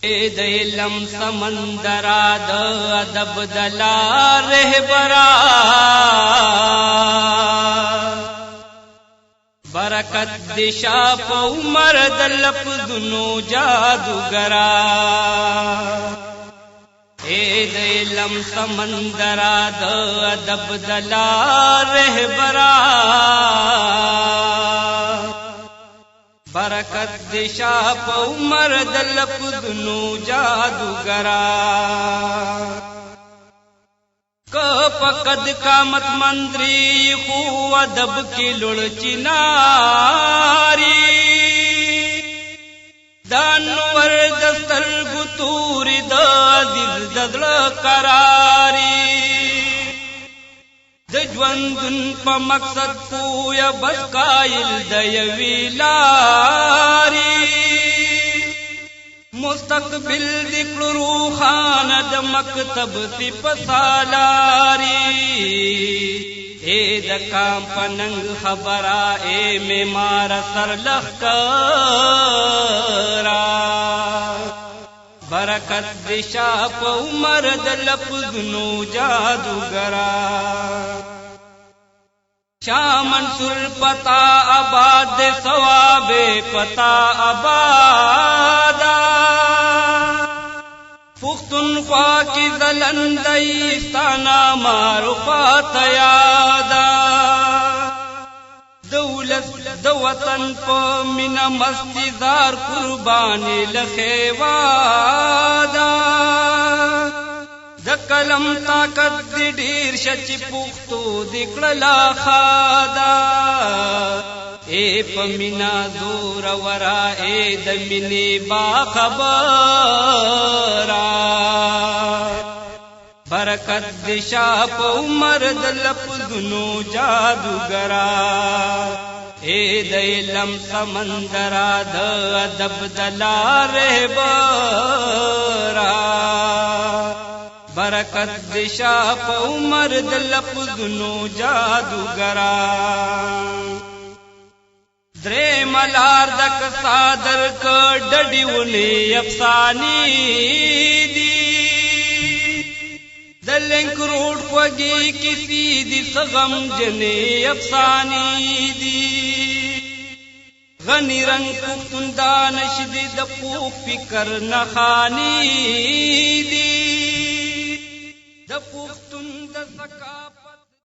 د علم سمندرا د ادب دلار رهبرا برکت دشا په عمر د لفظونو جادوګرا د علم سمندرا د ادب دلار رهبرا برکت دشا په عمر د لفظونو جادوګرا پقد قامت مندری خو ادب کی لړ چناری دانور دستر ګتوري د عزیز ددل قراری د ژوندون په مقصد پویا بس قائل د یوی لاری مستقبل ذکر روحان د مکتب سی پسالاری اے د کام پننګ خبره اے میمار سر لخکرا برکت دشا په عمر د لفظونو جادوګرا شاه منصور پتا آباد ثواب پتا آباد پختونخوا کی زلندئی ستانا معروفات یادا دولت د وطن په مینا مستیدار قربانی لخیوادا د کلم طاقت دی ډیر شچ پختو دکړلا خادا اے پمینا زور ورا اے د منی با خبرا برکت دشا په عمر د لفظونو جادوګرا اے د علم سمندرا د ادب دلار رهبرا برکت دشا په عمر د لفظونو جادوګرا درې ملار دک صادر ک ډډیونی افسانی دی د لنک روډ کوږی کسی دی سغم جنې افسانی دی غنی رنگ پختون دانش دی د پوک فکر نخانی دی